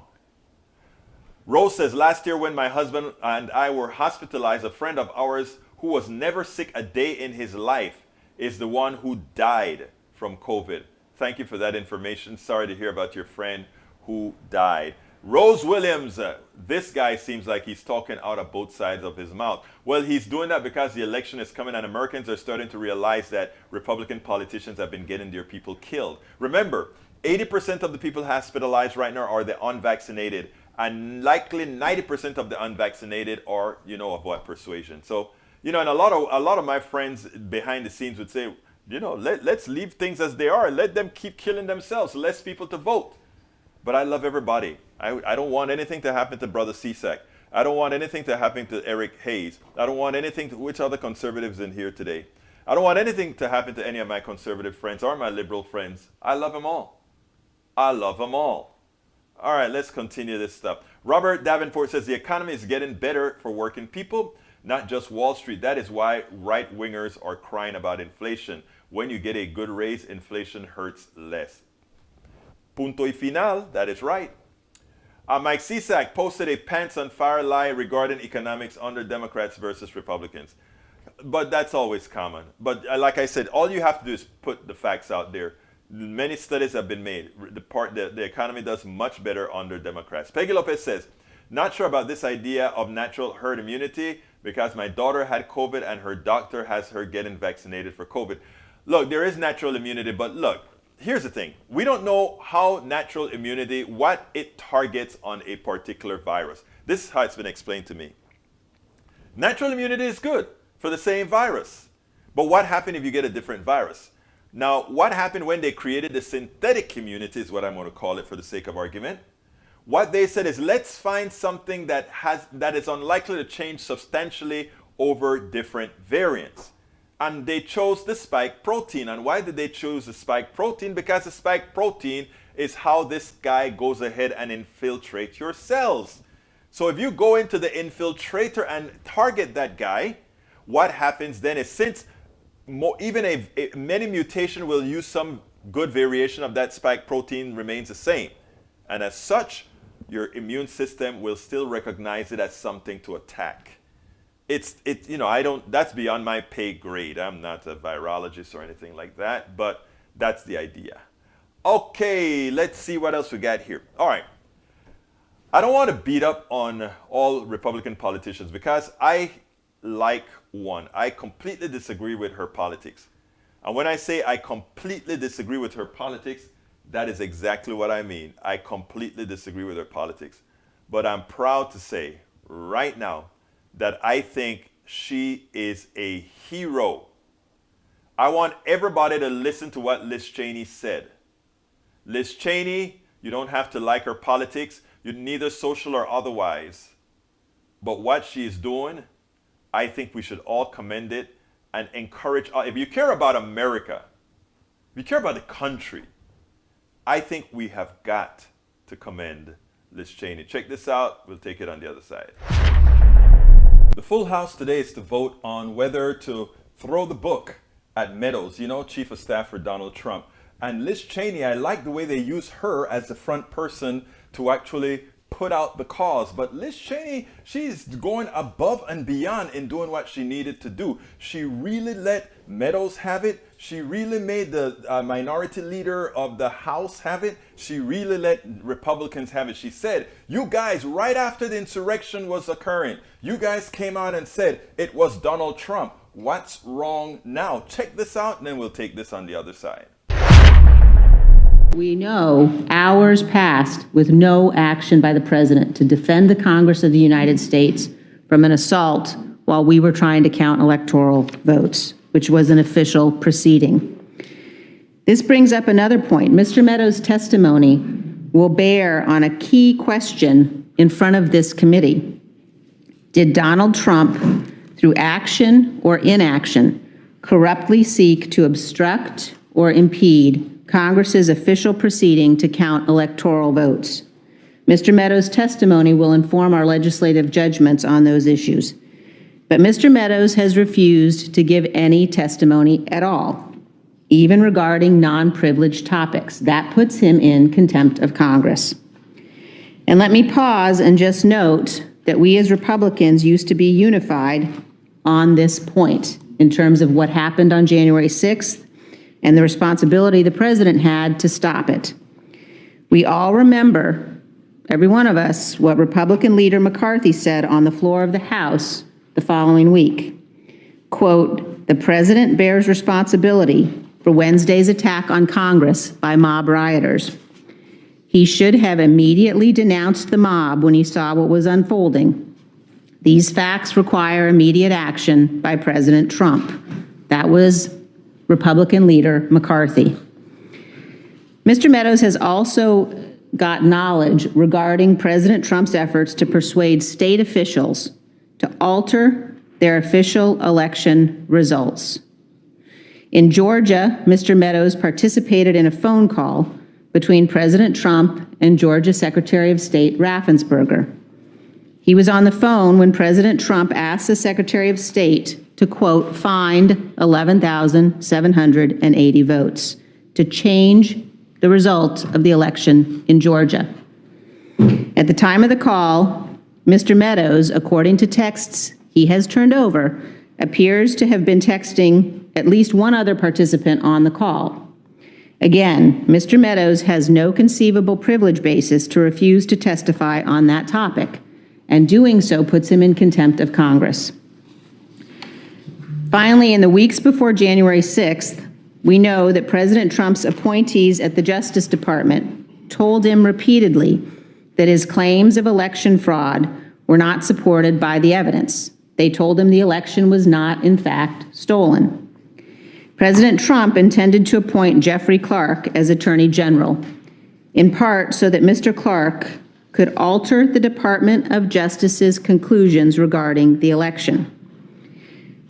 Rose says, last year when my husband and I were hospitalized, a friend of ours who was never sick a day in his life is the one who died from COVID. Thank you for that information. Sorry to hear about your friend who died. Rose Williams, this guy seems like he's talking out of both sides of his mouth. Well, he's doing that because the election is coming and Americans are starting to realize that Republican politicians have been getting their people killed. Remember, 80% of the people hospitalized right now are the unvaccinated, and likely 90% of the unvaccinated are, of what persuasion. So, and a lot of my friends behind the scenes would say, let's leave things as they are. Let them keep killing themselves. Less people to vote. But I love everybody. I don't want anything to happen to Brother Cisak. I don't want anything to happen to Eric Hayes. I don't want anything to which other conservatives in here today. I don't want anything to happen to any of my conservative friends or my liberal friends. I love them all. I love them all. All right, let's continue this stuff. Robert Davenport says the economy is getting better for working people, not just Wall Street. That is why right-wingers are crying about inflation. When you get a good raise, inflation hurts less. Punto y final, that is right. Mike Cisak posted a pants on fire lie regarding economics under Democrats versus Republicans. But that's always common. But like I said, all you have to do is put the facts out there. Many studies have been made. The economy does much better under Democrats. Peggy Lopez says, not sure about this idea of natural herd immunity because my daughter had COVID and her doctor has her getting vaccinated for COVID. Look, there is natural immunity, but look, here's the thing. We don't know how natural immunity, what it targets on a particular virus. This is how it's been explained to me. Natural immunity is good for the same virus. But what happened if you get a different virus? Now, what happened when they created the synthetic immunity is what I'm going to call it for the sake of argument. What they said is let's find something that is unlikely to change substantially over different variants. And they chose the spike protein. And why did they choose the spike protein? Because the spike protein is how this guy goes ahead and infiltrates your cells. So if you go into the infiltrator and target that guy, what happens then is since many mutation will use some good variation of that spike protein remains the same. And as such, your immune system will still recognize it as something to attack. That's beyond my pay grade. I'm not a virologist or anything like that, but that's the idea. Okay, let's see what else we got here. All right. I don't want to beat up on all Republican politicians because I like one. I completely disagree with her politics. And when I say I completely disagree with her politics, that is exactly what I mean. I completely disagree with her politics. But I'm proud to say right now that I think she is a hero. I want everybody to listen to what Liz Cheney said. Liz Cheney, you don't have to like her politics, neither social or otherwise. But what she is doing, I think we should all commend it and encourage. If you care about America, if you care about the country, I think we have got to commend Liz Cheney. Check this out. We'll take it on the other side. The full house today is to vote on whether to throw the book at Meadows, Chief of Staff for Donald Trump. And Liz Cheney, I like the way they use her as the front person to actually put out the cause. But Liz Cheney, she's going above and beyond in doing what she needed to do. She really let Meadows have it. She really made the minority leader of the House have it. She really let Republicans have it. She said, you guys, right after the insurrection was occurring, you guys came out and said it was Donald Trump. What's wrong now? Check this out, and then we'll take this on the other side. We know hours passed with no action by the president to defend the Congress of the United States from an assault while we were trying to count electoral votes, which was an official proceeding. This brings up another point. Mr. Meadows' testimony will bear on a key question in front of this committee. Did Donald Trump, through action or inaction, corruptly seek to obstruct or impede Congress's official proceeding to count electoral votes? Mr. Meadows' testimony will inform our legislative judgments on those issues. But Mr. Meadows has refused to give any testimony at all, even regarding non-privileged topics. That puts him in contempt of Congress. And let me pause and just note that we as Republicans used to be unified on this point in terms of what happened on January 6th and the responsibility the president had to stop it. We all remember every one of us, what Republican leader McCarthy said on the floor of the House the following week. Quote, "The president bears responsibility for Wednesday's attack on Congress by mob rioters. He should have immediately denounced the mob when he saw what was unfolding. These facts require immediate action by President Trump." That was Republican leader McCarthy. Mr. Meadows has also got knowledge regarding President Trump's efforts to persuade state officials to alter their official election results. In Georgia, Mr. Meadows participated in a phone call between President Trump and Georgia Secretary of State Raffensperger. He was on the phone when President Trump asked the Secretary of State to, quote, "find 11,780 votes to change the result of the election in Georgia." At the time of the call, Mr. Meadows, according to texts he has turned over, appears to have been texting at least one other participant on the call. Again, Mr. Meadows has no conceivable privilege basis to refuse to testify on that topic, and doing so puts him in contempt of Congress. Finally, in the weeks before January 6th, we know that President Trump's appointees at the Justice Department told him repeatedly that his claims of election fraud were not supported by the evidence. They told him the election was not, in fact, stolen. President Trump intended to appoint Jeffrey Clark as Attorney General, in part so that Mr. Clark could alter the Department of Justice's conclusions regarding the election.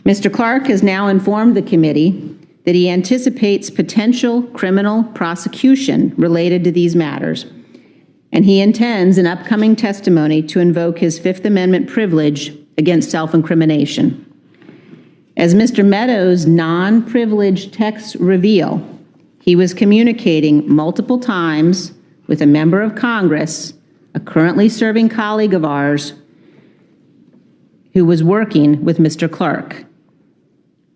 Mr. Clark has now informed the committee that he anticipates potential criminal prosecution related to these matters, and he intends in upcoming testimony to invoke his Fifth Amendment privilege against self-incrimination. As Mr. Meadows' non-privileged texts reveal, he was communicating multiple times with a member of Congress, a currently serving colleague of ours, who was working with Mr. Clark.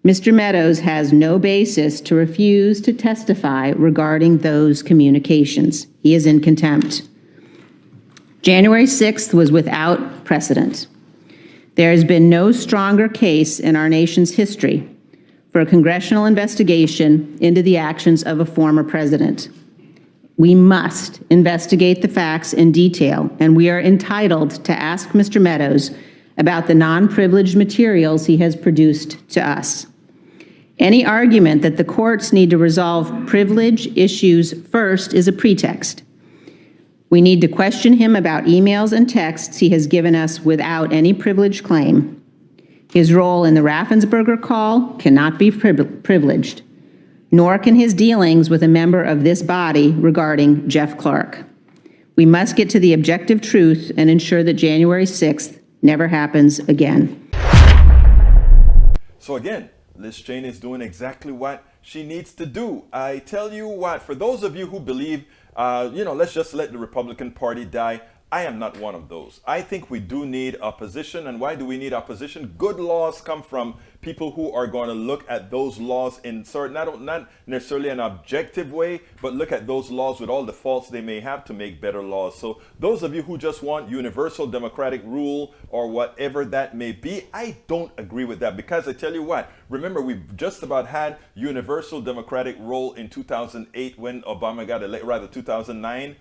Mr. Meadows has no basis to refuse to testify regarding those communications. He is in contempt. January 6th was without precedent. There has been no stronger case in our nation's history for a congressional investigation into the actions of a former president. We must investigate the facts in detail, and we are entitled to ask Mr. Meadows about the non-privileged materials he has produced to us. Any argument that the courts need to resolve privilege issues first is a pretext. We need to question him about emails and texts he has given us without any privilege claim. His role in the Raffensperger call cannot be privileged, nor can his dealings with a member of this body regarding Jeff Clark. We must get to the objective truth and ensure that January 6th never happens again. So again, Liz Cheney is doing exactly what she needs to do. I tell you what, for those of you who believe, let's just let the Republican Party die, I am not one of those. I think we do need opposition. And why do we need opposition? Good laws come from people who are going to look at those laws in not necessarily an objective way, but look at those laws with all the faults they may have to make better laws. So those of you who just want universal democratic rule or whatever that may be, I don't agree with that, because I tell you what, remember, we've just about had universal democratic rule in 2008 when Obama got elected, rather 2009,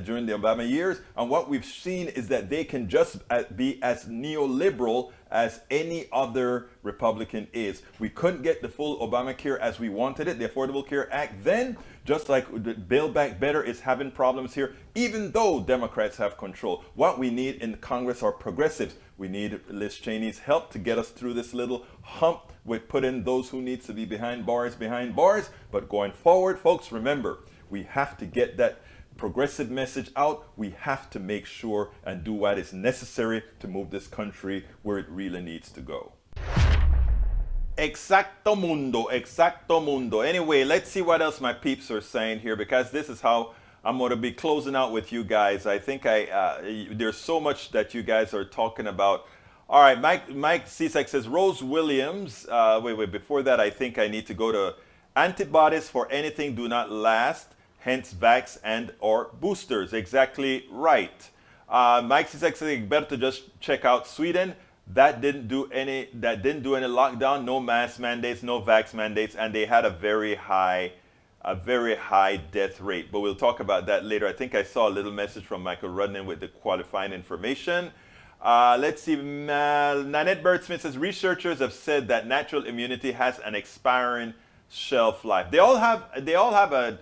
during the Obama years, and what we've seen is that they can just be as neoliberal as any other Republican is. We couldn't get the full Obamacare as we wanted it, the Affordable Care Act then, just like the Build Back Better is having problems here, even though Democrats have control. What we need in Congress are progressives. We need Liz Cheney's help to get us through this little hump with putting those who need to be behind bars. But going forward, folks, remember, we have to get that progressive message out. We have to make sure and do what is necessary to move this country where it really needs to go. Exacto mundo. Anyway, let's see what else my peeps are saying here, because this is how I'm going to be closing out with you guys. I think there's so much that you guys are talking about. All right, Mike Cisak says, Rose Williams. Before that, I think I need to go to antibodies for anything do not last. hence vax and or boosters. Exactly right. Mike says, better to just check out Sweden. That didn't do any lockdown, no mask mandates, no vax mandates, and they had a very high death rate. But we'll talk about that later. I think I saw a little message from Michael Rudnin with the qualifying information. Let's see. Nanette Bird-Smith says researchers have said that natural immunity has an expiring shelf life. They all have a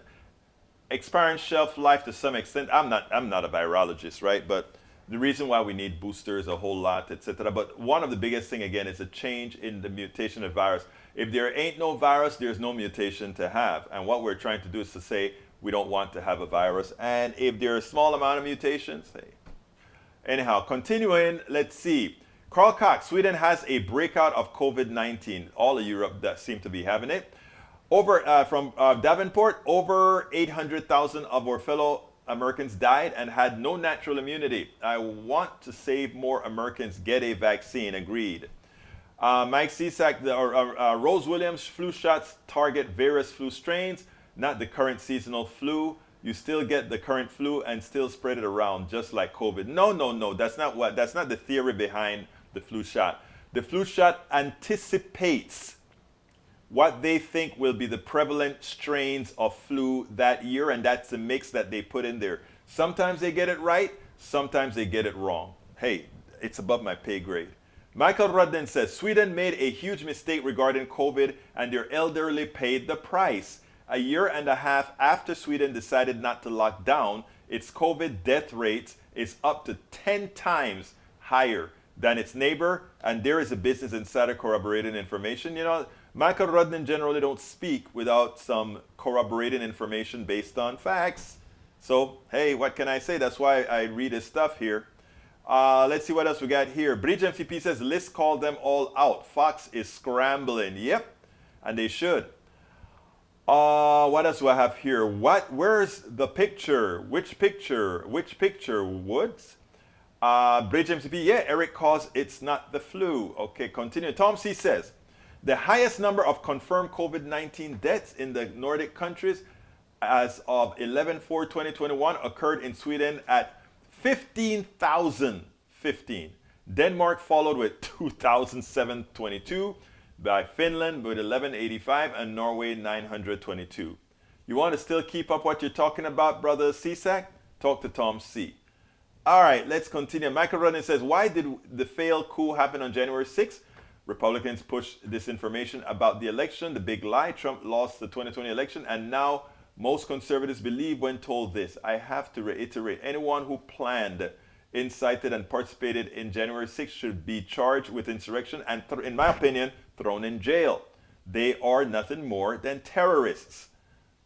expiring shelf life to some extent. I'm not a virologist, right? But the reason why we need boosters a whole lot, etc. But one of the biggest thing again is a change in the mutation of virus. If there ain't no virus, there's no mutation to have. And what we're trying to do is to say we don't want to have a virus. And if there are a small amount of mutations, hey. Anyhow, continuing, let's see. Carl Cox, Sweden has a breakout of COVID-19. All of Europe that seem to be having it. From Davenport, over 800,000 of our fellow Americans died and had no natural immunity. I want to save more Americans get a vaccine. Agreed. Mike Cisak, Rose Williams, flu shots target various flu strains, not the current seasonal flu. You still get the current flu and still spread it around, just like COVID. No. That's not the theory behind the flu shot. The flu shot anticipates what they think will be the prevalent strains of flu that year, and that's the mix that they put in there. Sometimes they get it right, sometimes they get it wrong. Hey, it's above my pay grade. Michael Rudden says, Sweden made a huge mistake regarding COVID and their elderly paid the price. A year and a half after Sweden decided not to lock down, its COVID death rate is up to 10 times higher than its neighbor, and there is a Business Insider corroborating information. You know, Michael Rudden generally don't speak without some corroborating information based on facts. So, hey, what can I say? That's why I read his stuff here. Let's see what else we got here. Bridge MCP says, List called them all out. Fox is scrambling. Yep, and they should. What else do I have here? Where's the picture? Which picture? Which picture? Woods? Bridge MCP, yeah, Eric calls it's not the flu. Okay, continue. Tom C says, the highest number of confirmed COVID-19 deaths in the Nordic countries as of 11/4/2021 occurred in Sweden at 15,015. Denmark followed with 2,722, by Finland with 1185, and Norway 922. You want to still keep up what you're talking about, brother CSAC? Talk to Tom C. All right, let's continue. Michael Rudden says, why did the failed coup happen on January 6th? Republicans pushed disinformation about the election, the big lie. Trump lost the 2020 election, and now most conservatives believe when told this. I have to reiterate, anyone who planned, incited, and participated in January 6th should be charged with insurrection and, in my opinion, thrown in jail. They are nothing more than terrorists.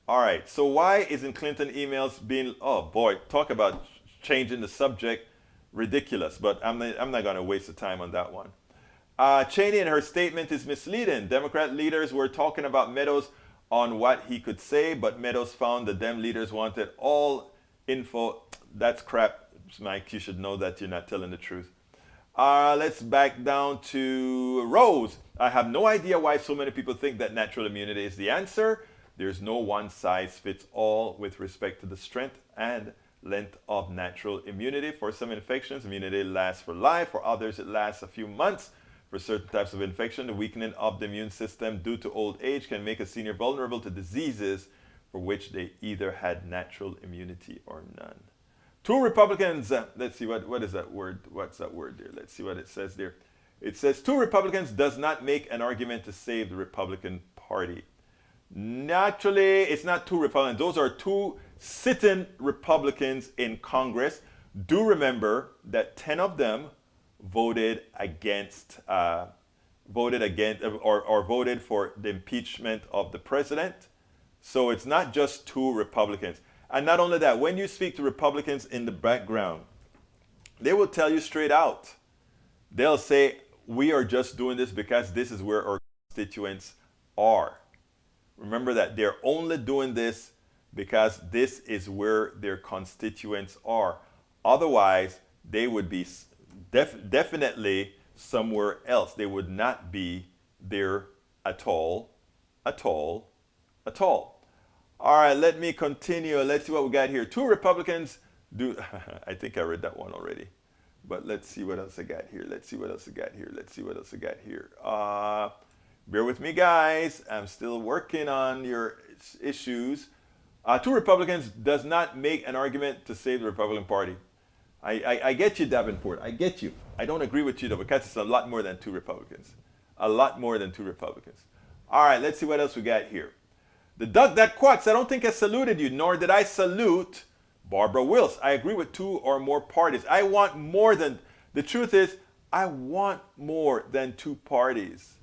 All right, so why isn't Clinton emails being, oh boy, talk about changing the subject, ridiculous, but I'm not going to waste the time on that one. Cheney in her statement is misleading. Democrat leaders were talking about Meadows on what he could say, but Meadows found the Dem leaders wanted all info. That's crap, Mike. You should know that you're not telling the truth. Let's back down to Rose. I have no idea why so many people think that natural immunity is the answer. There's no one size fits all with respect to the strength and length of natural immunity. For some infections, immunity lasts for life. For others, it lasts a few months. For certain types of infection, the weakening of the immune system due to old age can make a senior vulnerable to diseases for which they either had natural immunity or none. Two Republicans, let's see, what is that word? What's that word there? Let's see what it says there. It says, two Republicans does not make an argument to save the Republican Party. Naturally, it's not two Republicans. Those are two sitting Republicans in Congress. Do remember that 10 of them voted against or voted for the impeachment of the president. So it's not just two Republicans. And not only that, when you speak to Republicans in the background, they will tell you straight out. They'll say, we are just doing this because this is where our constituents are. Remember that they're only doing this because this is where their constituents are. Otherwise, they would be definitely somewhere else. They would not be there at all. All right, let me continue. Let's see what we got here. 2 Republicans do. I think I read that one already. But let's see what else I got here. Let's see what else I got here. Let's see what else I got here. Bear with me, guys. I'm still working on your issues. 2 Republicans does not make an argument to save the Republican Party. I get you, Davenport. I get you. I don't agree with you, though, because it's a lot more than 2 Republicans. A lot more than 2 Republicans. All right, let's see what else we got here. The duck that quacks. I don't think I saluted you, nor did I salute Barbara Wills. I agree with 2 or more parties. I want more than, the truth is, I want more than 2 parties.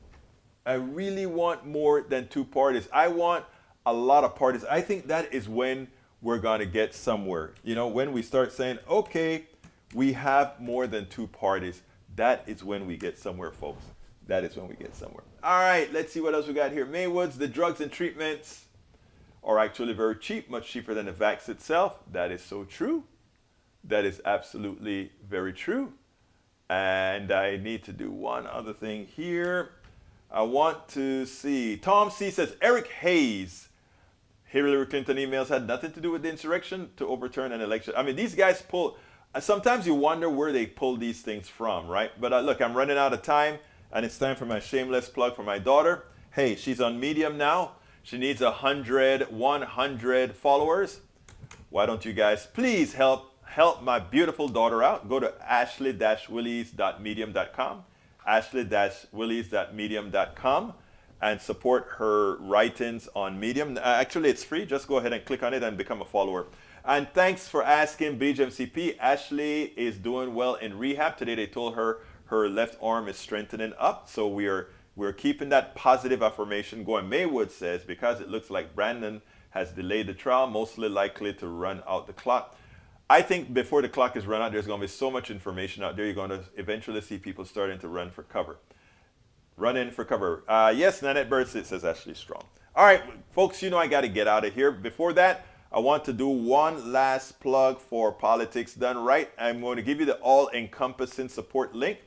I really want more than 2 parties. I want a lot of parties. I think that is when we're going to get somewhere. You know, when we start saying, okay, we have more than 2 parties, that is when we get somewhere, folks. That is when we get somewhere. All right, let's see what else we got here. Maywood's, the drugs and treatments are actually very cheap, much cheaper than the vax itself. That is so true. That is absolutely very true. And I need to do one other thing here. I want to see. Tom C says, Eric Hayes. Hillary Clinton emails had nothing to do with the insurrection to overturn an election. I mean, these guys pull. Sometimes you wonder where they pull these things from, right? But look, I'm running out of time, and it's time for my shameless plug for my daughter. Hey, she's on Medium now. She needs 100 followers. Why don't you guys please help my beautiful daughter out? Go to ashley-willies.medium.com, ashley-willies.medium.com, and support her writings on Medium. Actually, it's free. Just go ahead and click on it and become a follower. And thanks for asking, BGMCP. Ashley is doing well in rehab. Today they told her her left arm is strengthening up, so we're keeping that positive affirmation going. Maywood says, because it looks like Brandon has delayed the trial, mostly likely to run out the clock. I think before the clock is run out, there's going to be so much information out there, you're going to eventually see people starting to run for cover. Run in for cover. Yes, Nanette Bird says Ashley Strong. All right, folks, you know I got to get out of here. Before that, I want to do one last plug for Politics Done Right. I'm going to give you the all-encompassing support link,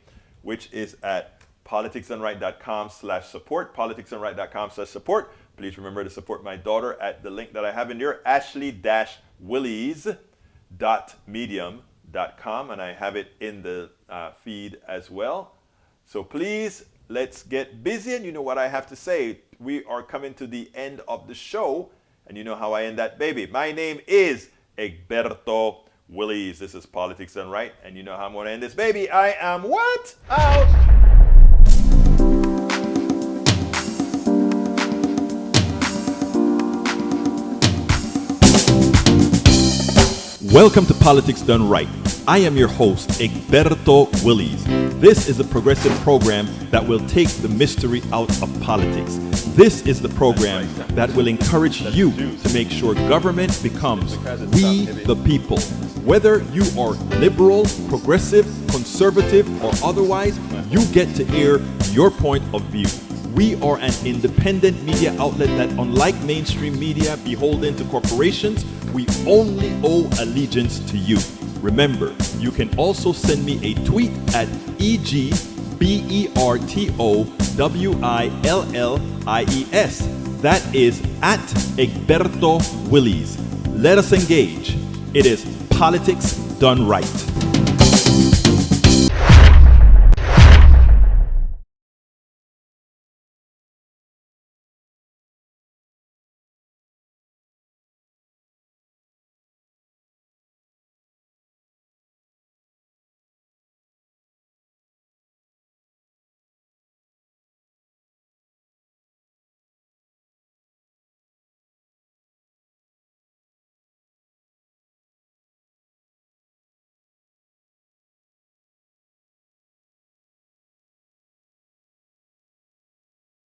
which is at politicsdoneright.com/support, politicsdoneright.com/support. Please remember to support my daughter at the link that I have in there, ashley-willies.medium.com, and I have it in the feed as well. So please, let's get busy, and you know what I have to say. We are coming to the end of the show, and you know how I end that baby. My name is Egberto Willies. This is Politics Done Right, and you know how I'm going to end this baby. I am what? Out! Welcome to Politics Done Right. I am your host, Egberto Willies. This is a progressive program that will take the mystery out of politics. This is the program that will encourage you to make sure government becomes we the people. Whether you are liberal, progressive, conservative, or otherwise, you get to air your point of view. We are an independent media outlet that, unlike mainstream media beholden to corporations, we only owe allegiance to you. Remember, you can also send me a tweet at EGBERTOWILLIES. That is at Egberto Willies. Let us engage. It is Politics Done Right.